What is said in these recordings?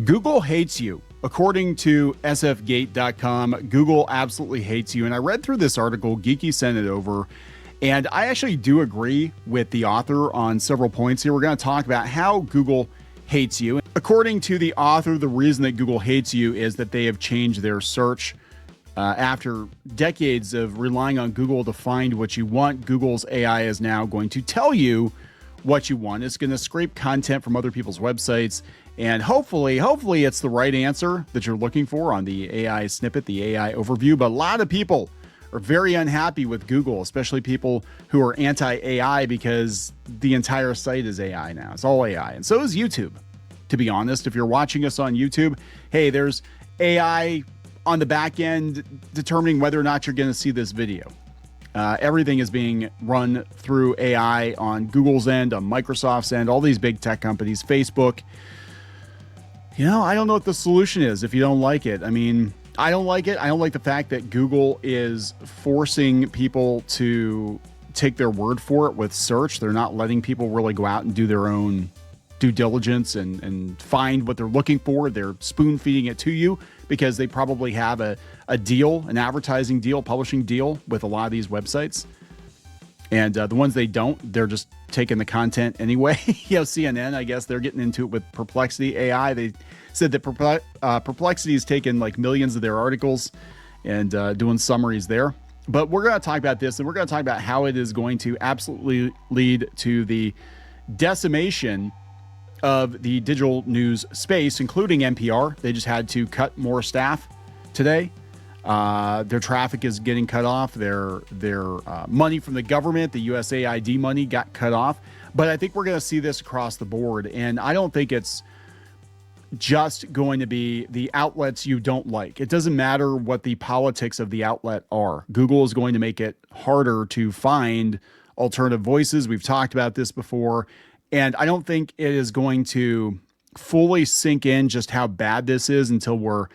Google hates you. According to sfgate.com, Google absolutely hates you. And I read through this article, Geeky sent it over, and I actually do agree with the author on several points here. We're going to talk about how Google hates you. According to the author, the reason that Google hates you is that they have changed their search. After decades of relying on Google to find what you want, Google's AI is now going to tell you what you want. It's going to scrape content from other people's websites, and hopefully it's the right answer that you're looking for on the AI snippet, the AI overview. But a lot of people are very unhappy with Google, especially people who are anti-AI, because the entire site is AI now. It's all AI, and so is YouTube. To be honest, if you're watching us on YouTube, hey, there's AI on the back end determining whether or not you're going to see this video. Everything is being run through AI on Google's end, on Microsoft's end, all these big tech companies, Facebook. You know, I don't know what the solution is if you don't like it. I mean, I don't like it. I don't like the fact that Google is forcing people to take their word for it with search. They're not letting people really go out and do their own due diligence and find what they're looking for. They're spoon feeding it to you because they probably have a deal, an advertising deal, publishing deal with a lot of these websites. And the ones they don't, they're just taking the content anyway. You know, CNN, I guess they're getting into it with Perplexity AI. They said that Perplexity has taken like millions of their articles and doing summaries there. But we're going to talk about this, and we're going to talk about how it is going to absolutely lead to the decimation of the digital news space, including NPR. They just had to cut more staff today. Their traffic is getting cut off. Their money from the government, the USAID money, got cut off. But I think we're going to see this across the board. And I don't think it's just going to be the outlets you don't like. It doesn't matter what the politics of the outlet are. Google is going to make it harder to find alternative voices. We've talked about this before. And I don't think it is going to fully sink in just how bad this is until we're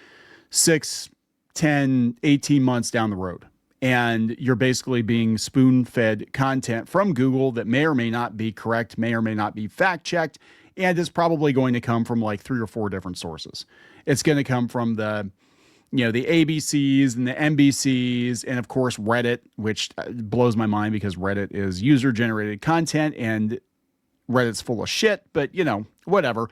6, 10, 18 months down the road. And you're basically being spoon-fed content from Google that may or may not be correct, may or may not be fact-checked, and is probably going to come from like 3 or 4 different sources. It's going to come from the ABCs and the NBCs, and of course Reddit, which blows my mind because Reddit is user-generated content and Reddit's full of shit, but whatever.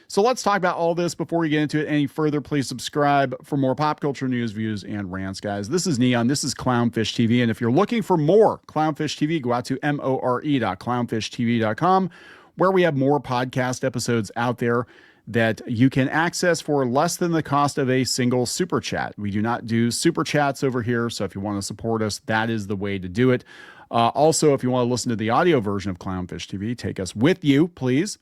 So let's talk about all this. Before we get into it any further, please subscribe for more pop culture news, views, and rants, guys. This is Kneon. This is Clownfish TV. And if you're looking for more Clownfish TV, go out to more.clownfishtv.com, where we have more podcast episodes out there that you can access for less than the cost of a single super chat. We do not do super chats over here. So if you want to support us, that is the way to do it. Also, if you want to listen to the audio version of Clownfish TV, take us with you, please.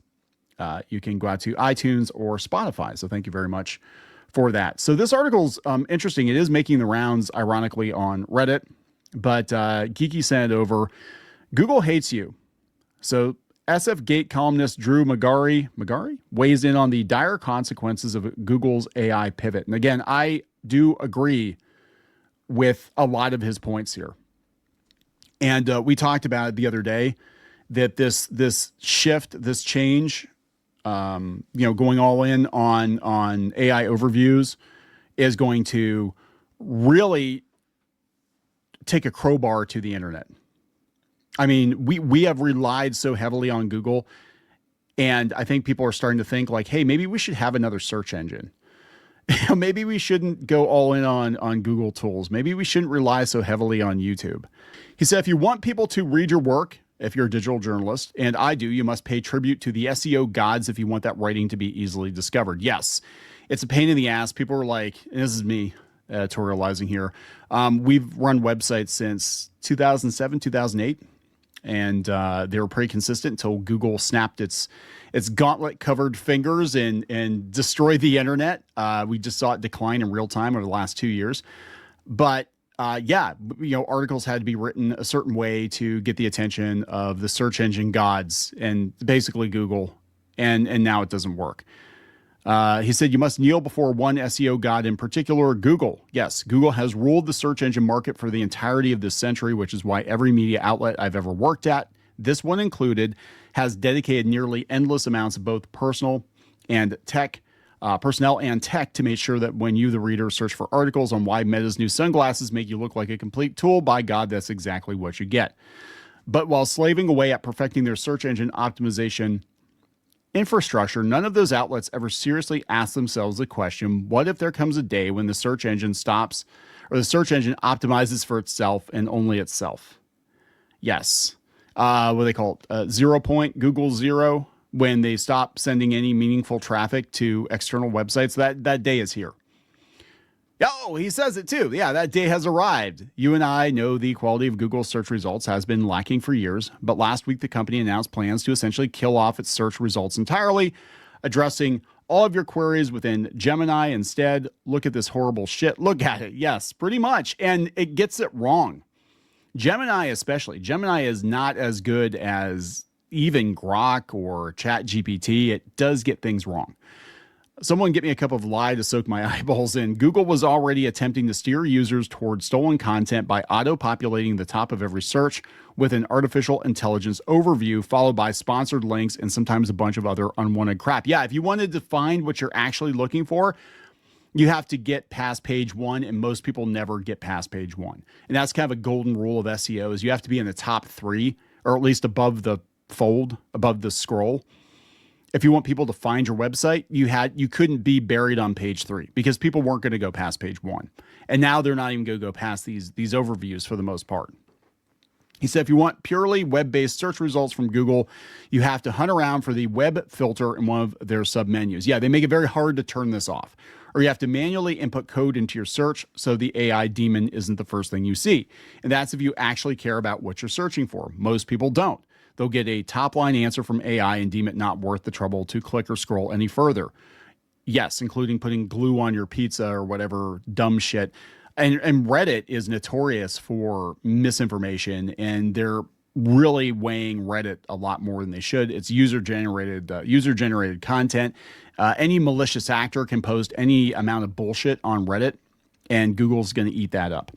You can go out to iTunes or Spotify. So thank you very much for that. So this article's interesting. It is making the rounds, ironically, on Reddit, but Geeky sent it over. Google hates you. So SF Gate columnist Drew Magari weighs in on the dire consequences of Google's AI pivot. And again, I do agree with a lot of his points here. And we talked about it the other day that this shift, this change, going all in on AI overviews is going to really take a crowbar to the internet. I mean, we have relied so heavily on Google, and I think people are starting to think like, hey, maybe we should have another search engine. Maybe we shouldn't go all in on Google tools. Maybe we shouldn't rely so heavily on YouTube. He said, if you want people to read your work, if you're a digital journalist, and I do, you must pay tribute to the SEO gods if you want that writing to be easily discovered. Yes, it's a pain in the ass. People are like, and this is me editorializing here. We've run websites since 2007, 2008, and they were pretty consistent until Google snapped its gauntlet-covered fingers and destroyed the internet. We just saw it decline in real time over the last 2 years. But articles had to be written a certain way to get the attention of the search engine gods and basically Google, and now it doesn't work. He said, you must kneel before one SEO god in particular, Google. Yes, Google has ruled the search engine market for the entirety of this century, which is why every media outlet I've ever worked at, this one included, has dedicated nearly endless amounts of both personal and tech personnel and tech to make sure that when you, the reader, search for articles on why Meta's new sunglasses make you look like a complete tool, by God, that's exactly what you get. But while slaving away at perfecting their search engine optimization infrastructure, none of those outlets ever seriously ask themselves the question, what if there comes a day when the search engine stops, or the search engine optimizes for itself and only itself? Yes. What do they call it? 0 point, Google zero, when they stop sending any meaningful traffic to external websites. That day is here. Oh, he says it too. Yeah, that day has arrived. You and I know the quality of Google's search results has been lacking for years, but last week the company announced plans to essentially kill off its search results entirely, addressing all of your queries within Gemini instead. Look at this horrible shit. Look at it. Yes, pretty much. And it gets it wrong. Gemini especially. Gemini is not as good as even Grok or ChatGPT. It does get things wrong. Someone get me a cup of lye to soak my eyeballs in. Google was already attempting to steer users towards stolen content by auto-populating the top of every search with an artificial intelligence overview, followed by sponsored links and sometimes a bunch of other unwanted crap. Yeah, if you wanted to find what you're actually looking for, you have to get past page 1, and most people never get past page 1. And that's kind of a golden rule of SEO, is you have to be in the top 3, or at least above the fold, above the scroll. If you want people to find your website, you couldn't be buried on page 3 because people weren't going to go past page 1. And now they're not even going to go past these overviews for the most part. He said, if you want purely web-based search results from Google, you have to hunt around for the web filter in one of their submenus. Yeah, they make it very hard to turn this off. Or you have to manually input code into your search so the AI demon isn't the first thing you see. And that's if you actually care about what you're searching for. Most people don't. They'll get a top-line answer from AI and deem it not worth the trouble to click or scroll any further. Yes, including putting glue on your pizza or whatever dumb shit. And Reddit is notorious for misinformation, and they're really weighing Reddit a lot more than they should. It's user-generated content. Any malicious actor can post any amount of bullshit on Reddit, and Google's going to eat that up.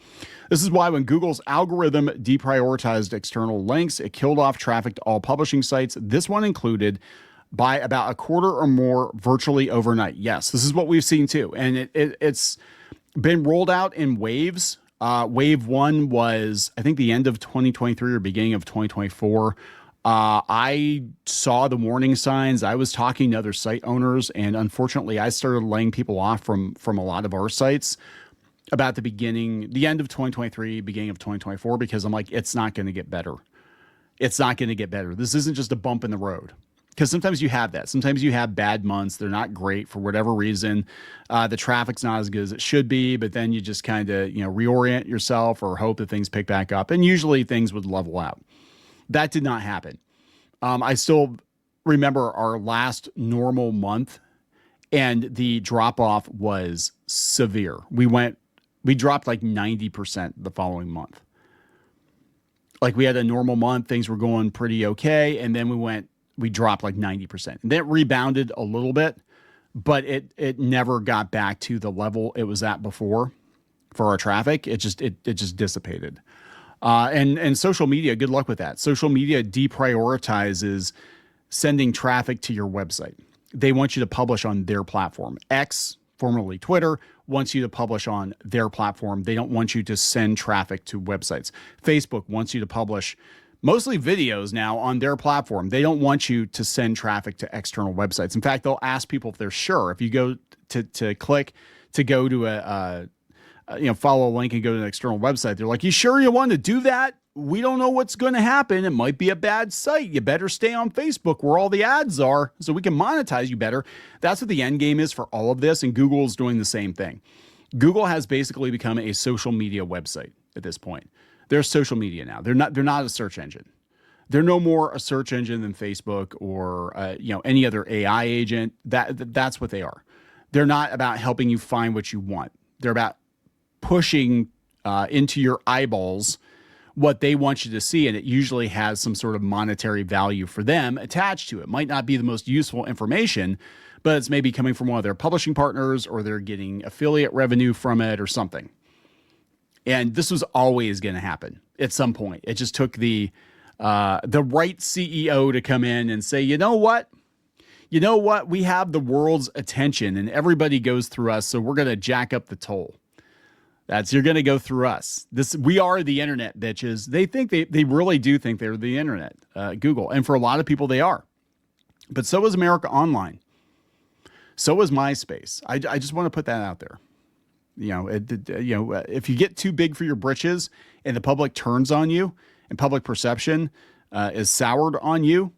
This is why when Google's algorithm deprioritized external links, it killed off traffic to all publishing sites, this one included, by about a quarter or more virtually overnight. Yes, this is what we've seen too. And it's been rolled out in waves. Wave 1 was, I think, the end of 2023 or beginning of 2024. I saw the warning signs. I was talking to other site owners, and unfortunately, I started laying people off from a lot of our sites about the end of 2023, beginning of 2024, because I'm like, it's not going to get better. It's not going to get better. This isn't just a bump in the road. Because sometimes you have that. Sometimes you have bad months. They're not great for whatever reason. The traffic's not as good as it should be, but then you just kind of, reorient yourself or hope that things pick back up. And usually things would level out. That did not happen. I still remember our last normal month, and the drop off was severe. We dropped like 90% the following month. Like, we had a normal month, things were going pretty okay, and then we dropped like 90%. And then it rebounded a little bit, but it never got back to the level it was at before for our traffic. It just dissipated. And social media, good luck with that. Social media deprioritizes sending traffic to your website. They want you to publish on their platform. X, formerly Twitter, wants you to publish on their platform. They don't want you to send traffic to websites. Facebook wants you to publish mostly videos now on their platform. They don't want you to send traffic to external websites. In fact, they'll ask people if they're sure. If you go to click to go to follow a link and go to an external website, they're like, you sure you want to do that? We don't know what's going to happen. It might be a bad site. You better stay on Facebook where all the ads are so we can monetize you better. That's what the end game is for all of this, and Google's doing the same thing. Google has basically become a social media website at this point. They're social media now. They're not a search engine. They're no more a search engine than Facebook or any other AI agent. That's what they are. They're not about helping you find what you want. They're about pushing into your eyeballs what they want you to see, and it usually has some sort of monetary value for them attached to it. Might not be the most useful information, but it's maybe coming from one of their publishing partners, or they're getting affiliate revenue from it or something. And this was always going to happen at some point. It just took the right CEO to come in and say, you know what? you know what? We have the world's attention and everybody goes through us. So we're going to jack up the toll. You're going to go through us. We are the internet, bitches. They really do think they're the internet, Google. And for a lot of people, they are. But so is America Online. So is MySpace. I just want to put that out there. If you get too big for your britches and the public turns on you and public perception is soured on you,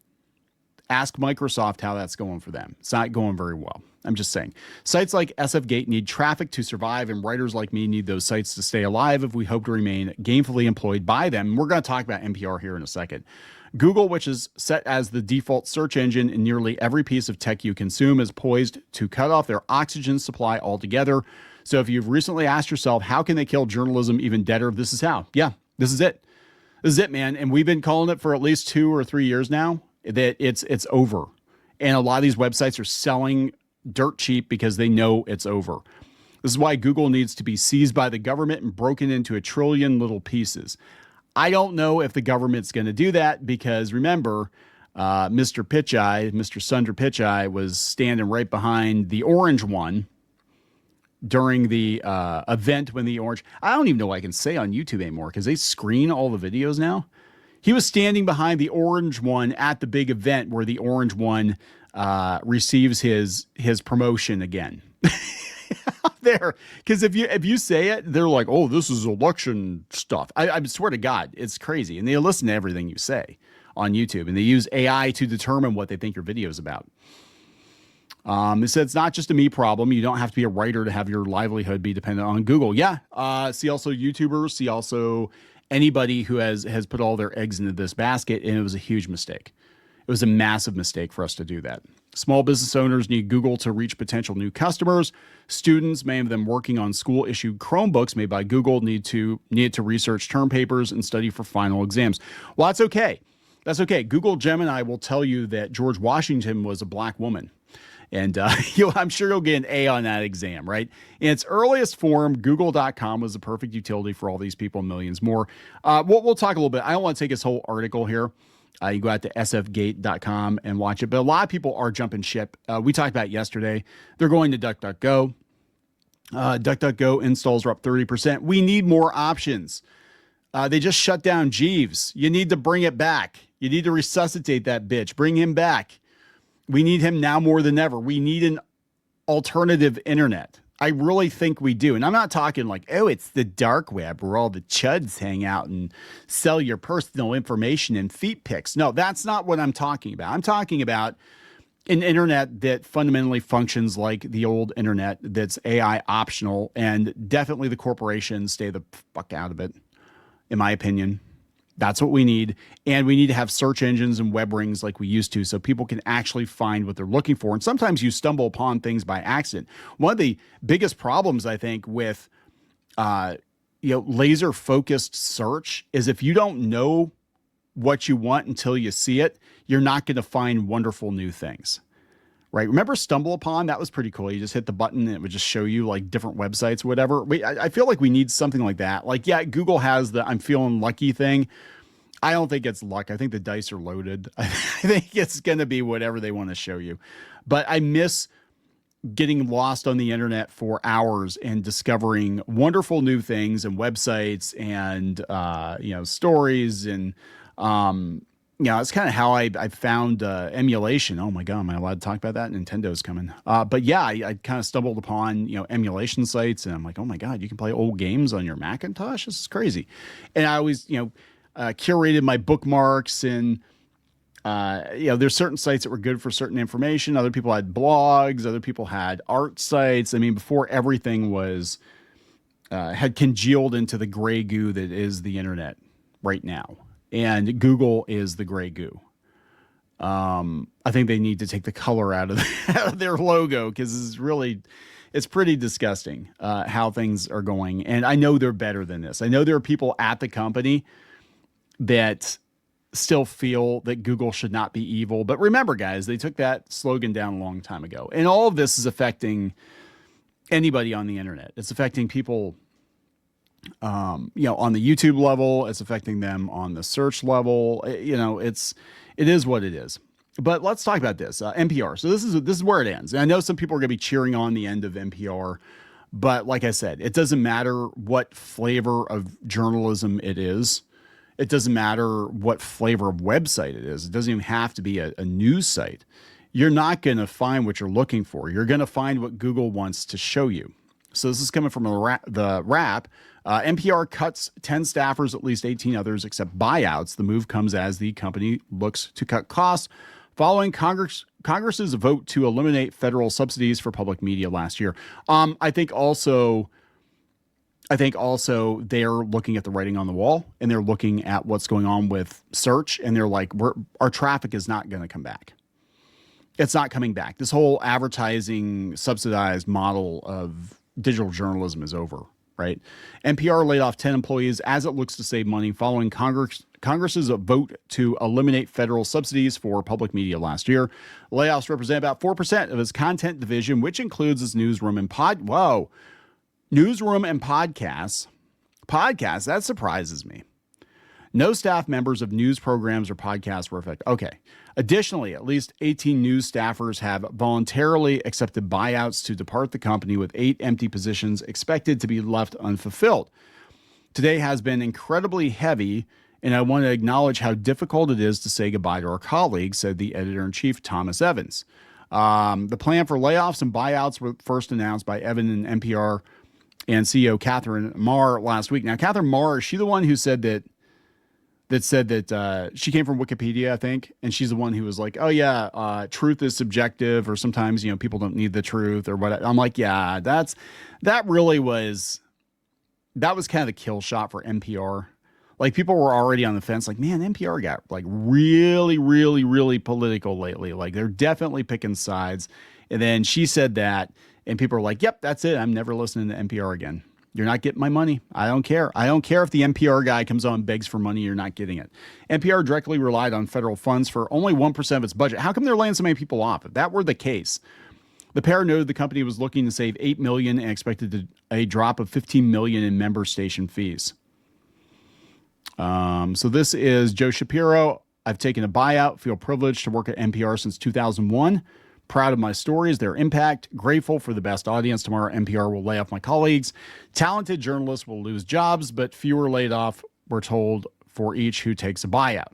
ask Microsoft how that's going for them. It's not going very well. I'm just saying. Sites like SFGate need traffic to survive, and writers like me need those sites to stay alive if we hope to remain gainfully employed by them. We're going to talk about NPR here in a second. Google, which is set as the default search engine in nearly every piece of tech you consume, is poised to cut off their oxygen supply altogether. So if you've recently asked yourself, how can they kill journalism even deader? This is how. Yeah, this is it. This is it, man. And we've been calling it for at least 2 or 3 years now that it's over. And a lot of these websites are selling dirt cheap because they know it's over. This is why Google needs to be seized by the government and broken into a trillion little pieces. I don't know if the government's going to do that because remember, Mr. Sundar Pichai was standing right behind the orange one during the event when the orange, I don't even know what I can say on YouTube anymore because they screen all the videos now. He was standing behind the orange one at the big event where the orange one receives his promotion again. There, because if you say it, they're like, "Oh, this is election stuff." I swear to God, it's crazy, and they listen to everything you say on YouTube, and they use AI to determine what they think your video is about. It said it's not just a me problem. You don't have to be a writer to have your livelihood be dependent on Google. Yeah. See also YouTubers. See also anybody who has put all their eggs into this basket, and it was a huge mistake. It was a massive mistake for us to do that. Small business owners need Google to reach potential new customers. Students, many of them working on school-issued Chromebooks made by Google, need to research term papers and study for final exams. Well, that's okay. That's okay. Google Gemini will tell you that George Washington was a black woman. And I'm sure you'll get an A on that exam, right? In its earliest form, Google.com was the perfect utility for all these people and millions more. We'll talk a little bit. I don't want to take this whole article here. You go out to sfgate.com and watch it. But a lot of people are jumping ship. We talked about it yesterday. They're going to DuckDuckGo. DuckDuckGo installs are up 30%. We need more options. They just shut down Jeeves. You need to bring it back. You need to resuscitate that bitch. Bring him back. We need him now more than ever. We need an alternative internet. I really think we do. And I'm not talking like, oh, it's the dark web where all the chuds hang out and sell your personal information and feet pics. No, that's not what I'm talking about. I'm talking about an internet that fundamentally functions like the old internet that's AI optional, and definitely the corporations stay the fuck out of it, in my opinion. That's what we need. And we need to have search engines and web rings like we used to so people can actually find what they're looking for. And sometimes you stumble upon things by accident. One of the biggest problems, I think, with laser focused search is if you don't know what you want until you see it, you're not going to find wonderful new things. Right? Remember Stumble Upon? That was pretty cool. You just hit the button and it would just show you like different websites, whatever. I feel like we need something like that. Like, yeah, Google has the I'm feeling lucky thing. I don't think it's luck. I think the dice are loaded. I think it's going to be whatever they want to show you. But I miss getting lost on the internet for hours and discovering wonderful new things and websites and, stories. And, it's kind of how I found emulation. Oh my God, am I allowed to talk about that? Nintendo's coming. But yeah, I kind of stumbled upon, emulation sites, and I'm like, oh my God, you can play old games on your Macintosh? This is crazy. And I always, curated my bookmarks, and there's certain sites that were good for certain information. Other people had blogs. Other people had art sites. I mean, before everything was had congealed into the gray goo that is the internet right now. And Google is the gray goo. I think they need to take the color out of their logo because it's pretty disgusting how things are going. And I know they're better than this. I know there are people at the company that still feel that Google should not be evil. But remember, guys, they took that slogan down a long time ago. And all of this is affecting anybody on the internet. It's affecting people on the YouTube level. It's affecting them on the search level. It is what it is. But let's talk about this NPR. So this is where it ends. And I know some people are going to be cheering on the end of NPR, but like I said, it doesn't matter what flavor of journalism it is. It doesn't matter what flavor of website it is. It doesn't even have to be a news site. You're not going to find what you're looking for. You're going to find what Google wants to show you. So this is coming from the Wrap. NPR cuts 10 staffers, at least 18 others, except buyouts. The move comes as the company looks to cut costs following Congress's vote to eliminate federal subsidies for public media last year. I think also they're looking at the writing on the wall, and they're looking at what's going on with search, and they're like, our traffic is not going to come back. It's not coming back. This whole advertising subsidized model of digital journalism is over, right? NPR laid off 10 employees as it looks to save money following Congress's vote to eliminate federal subsidies for public media last year. Layoffs represent about 4% of its content division, which includes its newsroom and podcasts. Podcasts, that surprises me. No staff members of news programs or podcasts were affected. Okay. Additionally, at least 18 news staffers have voluntarily accepted buyouts to depart the company, with 8 empty positions expected to be left unfulfilled. Today has been incredibly heavy, and I want to acknowledge how difficult it is to say goodbye to our colleagues, said the editor-in-chief, Thomas Evans. The plan for layoffs and buyouts were first announced by Evan and NPR and CEO Catherine Marr last week. Now, Catherine Marr, is she the one who said that she came from Wikipedia, I think, and she's the one who was like, oh yeah, truth is subjective, or sometimes, people don't need the truth or what. I'm like, yeah, that was kind of the kill shot for NPR. Like, people were already on the fence, like, man, NPR got like really, really, really political lately. Like, they're definitely picking sides. And then she said that, and people are like, yep, that's it. I'm never listening to NPR again. You're not getting my money. I don't care. I don't care if the NPR guy comes on and begs for money. You're not getting it. NPR directly relied on federal funds for only 1% of its budget. How come they're laying so many people off? If that were the case, the pair noted the company was looking to save $8 million and expected a drop of $15 million in member station fees. So this is Joe Shapiro. I've taken a buyout, feel privileged to work at NPR since 2001. Proud of my stories, their impact, grateful for the best audience. Tomorrow, NPR will lay off my colleagues. Talented journalists will lose jobs, but fewer laid off, we're told, for each who takes a buyout.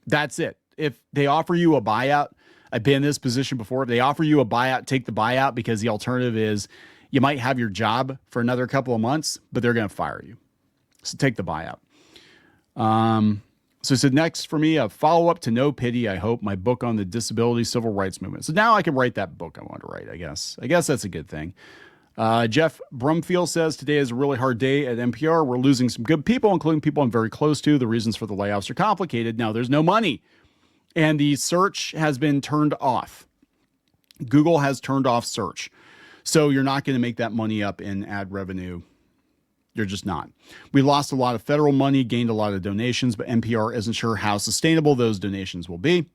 That's it. If they offer you a buyout, I've been in this position before. If they offer you a buyout, take the buyout, because the alternative is you might have your job for another couple of months, but they're going to fire you. So take the buyout. So it said, next for me, a follow-up to No Pity, I hope, my book on the disability civil rights movement. So now I can write that book I want to write, I guess. I guess that's a good thing. Jeff Brumfield says, today is a really hard day at NPR. We're losing some good people, including people I'm very close to. The reasons for the layoffs are complicated. Now, there's no money, and the search has been turned off. Google has turned off search. So you're not going to make that money up in ad revenue. You're just not. We lost a lot of federal money, gained a lot of donations, but NPR isn't sure how sustainable those donations will be.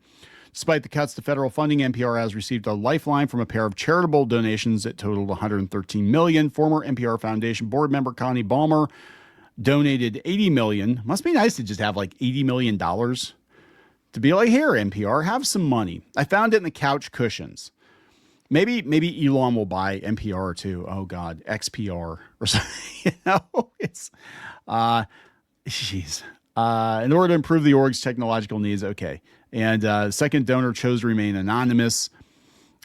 Despite the cuts to federal funding, NPR has received a lifeline from a pair of charitable donations that totaled $113 million. Former NPR Foundation board member Connie Balmer donated $80 million. Must be nice to just have like $80 million to be like, here, NPR, have some money. I found it in the couch cushions. Maybe Elon will buy NPR too. Oh God, XPR or something. It's jeez. In order to improve the org's technological needs, okay. And second donor chose to remain anonymous.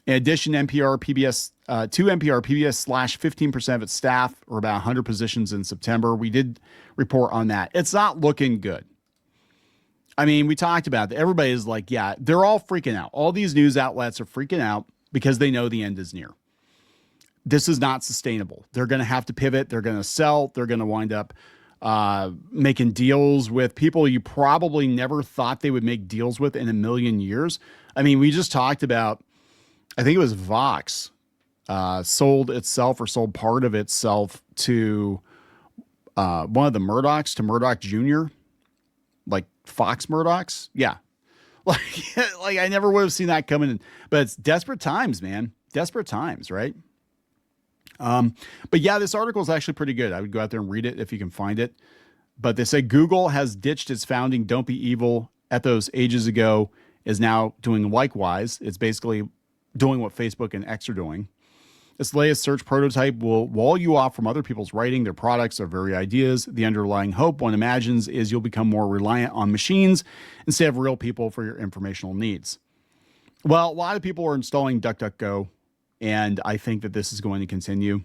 In addition, to NPR PBS slashed 15% of its staff, or about 100 positions in September. We did report on that. It's not looking good. I mean, we talked about that. Everybody's like, yeah, they're all freaking out. All these news outlets are freaking out because they know the end is near. This is not sustainable. They're going to have to pivot. They're going to sell. They're going to wind up making deals with people you probably never thought they would make deals with in a million years. I mean, we just talked about, I think it was Vox sold itself, or sold part of itself to one of the Murdochs, to Murdoch Jr., like Fox Murdochs. Yeah. Like I never would have seen that coming in, but it's desperate times, man. Desperate times, right? But yeah, this article is actually pretty good. I would go out there and read it if you can find it. But they say Google has ditched its founding "Don't be evil" ethos ages ago is now doing likewise. It's basically doing what Facebook and X are doing. This latest search prototype will wall you off from other people's writing, their products, their very ideas. The underlying hope one imagines is you'll become more reliant on machines instead of real people for your informational needs. Well, a lot of people are installing DuckDuckGo, and I think that this is going to continue.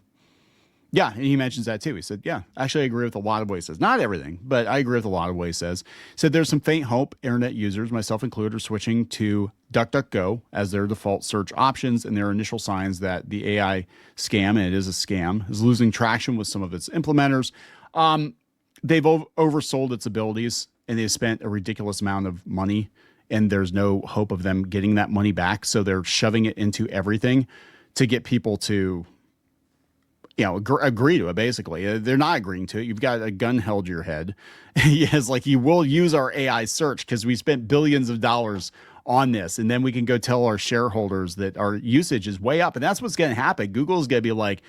Yeah, and he mentions that too. He said, yeah, actually I agree with a lot of what he says. Not everything, but I agree with a lot of what he says. He said there's some faint hope. Internet users, myself included, are switching to DuckDuckGo as their default search options, and there are initial signs that the AI scam, and it is a scam, is losing traction with some of its implementers. They've oversold its abilities, and they've spent a ridiculous amount of money, and there's no hope of them getting that money back. So they're shoving it into everything to get people to agree to it, basically. They're not agreeing to it. You've got a gun held to your head. Yes, like, you will use our AI search because we spent billions of dollars on this. And then we can go tell our shareholders that our usage is way up. And that's what's going to happen. Google's going to be like,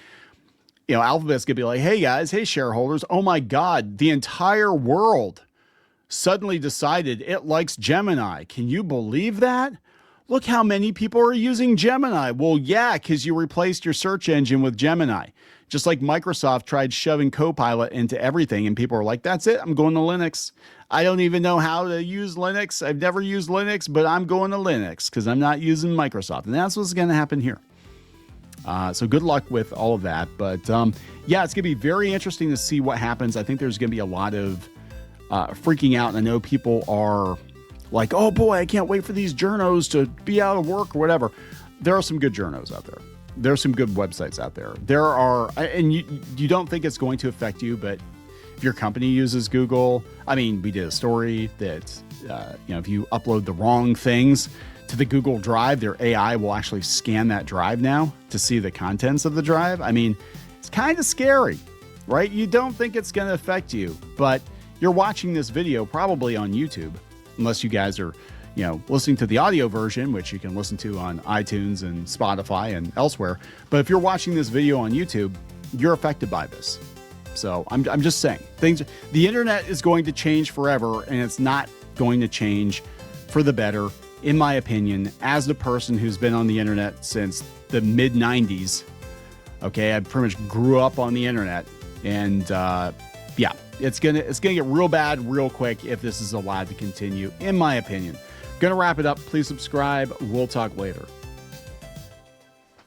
Alphabet's going to be like, hey guys, hey shareholders, oh my God, the entire world suddenly decided it likes Gemini. Can you believe that? Look how many people are using Gemini. Well, yeah, because you replaced your search engine with Gemini. Just like Microsoft tried shoving Copilot into everything, and people are like, that's it, I'm going to Linux. I don't even know how to use Linux. I've never used Linux, but I'm going to Linux because I'm not using Microsoft. And that's what's going to happen here. So good luck with all of that. But yeah, it's going to be very interesting to see what happens. I think there's going to be a lot of freaking out. And I know people are like, oh boy, I can't wait for these journos to be out of work or whatever. There are some good journos out there. There are some good websites out there. There are, and you don't think it's going to affect you, but if your company uses Google, I mean, we did a story that, if you upload the wrong things to the Google Drive, their AI will actually scan that drive now to see the contents of the drive. I mean, it's kind of scary, right? You don't think it's going to affect you, but you're watching this video probably on YouTube, unless you guys are, listening to the audio version, which you can listen to on iTunes and Spotify and elsewhere. But if you're watching this video on YouTube, you're affected by this. So I'm just saying, the internet is going to change forever, and it's not going to change for the better, in my opinion, as the person who's been on the internet since the mid 90s. Okay, I pretty much grew up on the internet, and yeah, it's gonna get real bad real quick if this is allowed to continue, in my opinion. Gonna wrap it up. Please subscribe. We'll talk later.